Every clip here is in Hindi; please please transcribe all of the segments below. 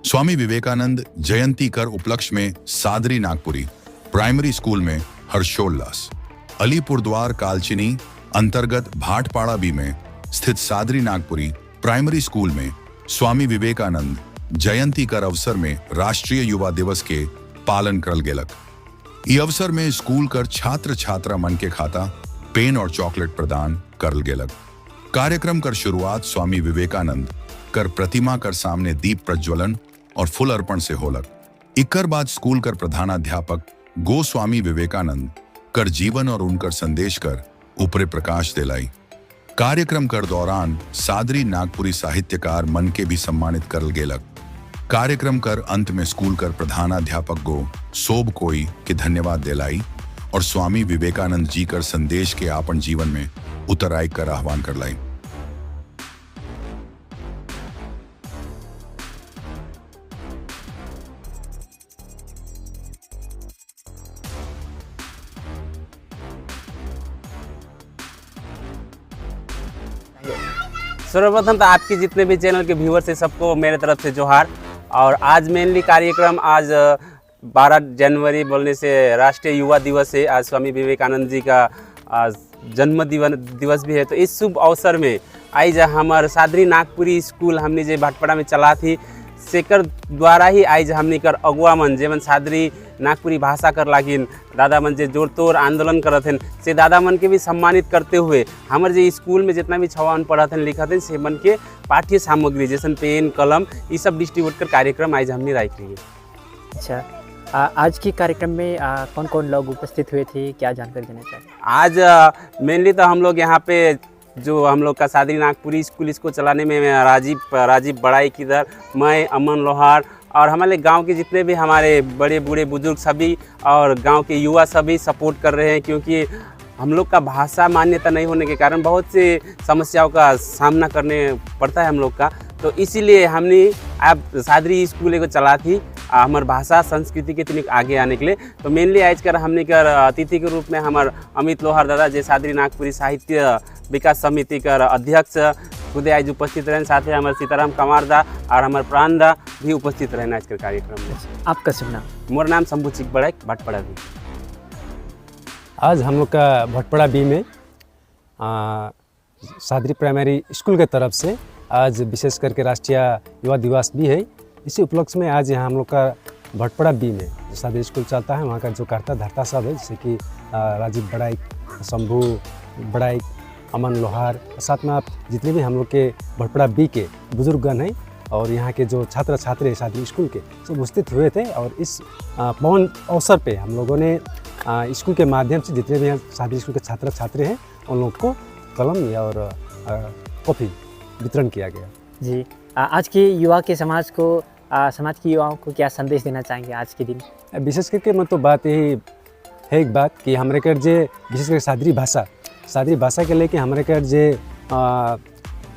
स्वामी विवेकानंद जयंती कर उपलक्ष्य में सादरी नागपुरी प्राइमरी स्कूल में हर्षोल्लास। अलीपुरद्वार कालचिनी अंतर्गत भाटपाड़ा बी में स्थित सादरी नागपुरी प्राइमरी स्कूल में स्वामी विवेकानंद जयंती कर अवसर में राष्ट्रीय युवा दिवस के पालन करल गेलक। इस अवसर में स्कूल कर छात्र छात्रा मन के खाता पेन और चॉकलेट प्रदान करल गेलक। कार्यक्रम कर शुरुआत स्वामी विवेकानंद कर प्रतिमा कर सामने दीप प्रज्वलन और फूल अर्पण से होलक। इकर बाद स्कूल कर प्रधानाध्यापक गोस्वामी विवेकानंद कर जीवन और उनकर संदेश कर ऊपरे प्रकाश दिलाई। कार्यक्रम कर दौरान सादरी नागपुरी साहित्यकार मन के भी सम्मानित करल गेलक। कार्यक्रम कर अंत में स्कूल कर प्रधानाध्यापक गो सोब कोई के धन्यवाद दिलाई और स्वामी विवेकानंद जी कर संदेश के आपन जीवन में उतराई कर आह्वान कर लाई। सर्वप्रथम तो आपके जितने भी चैनल के व्यूअर्स हैं सबको मेरे तरफ से जोहार। और आज मेनली कार्यक्रम आज 12 जनवरी बोलने से राष्ट्रीय युवा दिवस है। आज स्वामी विवेकानंद जी का जन्म दिवस भी है। तो इस शुभ अवसर में आज हमारे सादरी नागपुरी स्कूल हमने जो भाटपाड़ा में चला थी सेकर द्वारा ही आज हमने कर अगुआ मन जेमन सादरी नागपुरी भाषा कर लागिन दादा मन जे जोर तोड़ आंदोलन करत हैं से दादा मन के भी सम्मानित करते हुए हमारे जो स्कूल में जितना भी छवान पढ़त हैं लिखत हैं से मन के पाठ्य सामग्री जैसे पेन कलम ये सब डिस्ट्रीब्यूट कर कार्यक्रम आज हमने रख लिए। अच्छा, आज के कार्यक्रम में कौन कौन लोग उपस्थित हुए थे, क्या जानकारी देना चाहिए? आज मेनली तो हम लोग यहाँ पे जो हम लोग का सादरी नागपुरी स्कूल इसको चलाने में राजीव बड़ाई किधर, मैं अमन लोहार और हमारे गांव के जितने भी हमारे बड़े बूढ़े बुजुर्ग सभी और गांव के युवा सभी सपोर्ट कर रहे हैं। क्योंकि हम लोग का भाषा मान्यता नहीं होने के कारण बहुत सी समस्याओं का सामना करने पड़ता है हम लोग का। तो इसीलिए हमने अब सादरी स्कूल को चला थी हमारे भाषा संस्कृति के इतने आगे आने के लिए। तो मेनली आज कर हमने कर अतिथि के रूप में हमारे अमित लोहार दादा जे सादरी नागपुरी साहित्य विकास समिति कर अध्यक्ष खुद आज उपस्थित रहे। साथ ही हमारे सीताराम कमार दा और हमारे प्राण दा भी उपस्थित रहे आज के कार्यक्रम में। आपका शुभ नाम? मोर नाम शंभू चिक बड़ा भाटपाड़ा भी। आज हम लोग का भाटपाड़ा बी में सादरी प्राइमरी स्कूल के तरफ से आज विशेष करके राष्ट्रीय युवा दिवस भी है। इसी उपलक्ष्य में आज यहाँ हम लोग का भाटपाड़ा बी में जो सादरी स्कूल चलता है वहाँ का जो करता धरता सब है जैसे कि राजीव बड़ाई, शंभू बड़ाई, अमन लोहार, साथ में आप जितने भी हम लोग के भाटपाड़ा बी के बुजुर्गगण हैं और यहाँ के जो छात्र छात्री हैं सादरी स्कूल के सब उपस्थित हुए थे। और इस पावन अवसर पे हम लोगों ने स्कूल के माध्यम से जितने भी सादरी स्कूल के छात्र छात्री हैं उन लोग को कलम और कॉपी वितरण किया गया। जी, आज के युवा के समाज के युवाओं को क्या संदेश देना चाहेंगे आज के दिन? विशेष करके मैं तो बात यही है एक बात कि हमारे कर जे विशेष करके सादरी भाषा के लेके हमारे कर जे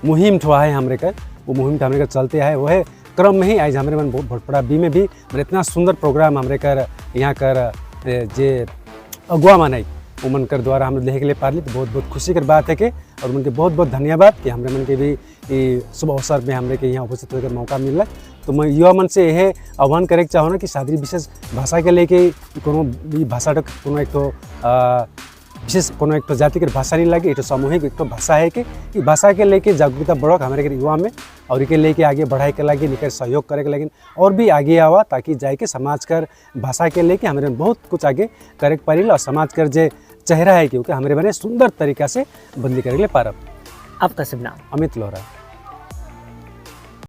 मुहिम ठुआ है हमारे कर वो मुहिम हमारे कर चलते है। वह क्रम में ही आज हमारे मन भाटपाड़ा बी में भी इतना सुंदर प्रोग्राम हमारे कर यहाँ कर जे अगुआ मन है वो मन कर द्वारा हम लोग लेके के लिए पारली। तो बहुत बहुत खुशी कर बात है कि और उनके बहुत बहुत धन्यवाद कि हमारे मन के भी शुभ अवसर में हमरे के यहाँ उपस्थित होकर मौका मिल रहा। तो मैं युवा मन से यह आह्वान करे चाहूँ ना कि सादरी विशेष भाषा के लेके कोनो भी भाषा कोनो एक तो विशेष कोनो एक तो जातिगत भाषा नहीं लगे, एक तो सामूहिक एक तो भाषा है कि भाषा के लेके जागरूकता बढ़ो हमारे के युवा में और इके लेके आगे बढ़ाई के लगे निकर सहयोग करे के लगे और भी आगे आवा ताकि जाए के समाज कर भाषा के लेके हमारे बहुत कुछ आगे करे पारिल और समाज कर जे चेहरा है क्योंकि हमारे बने सुंदर तरीका से बंदी करे पारब। आपका शुभ नाम? अमित लोहार।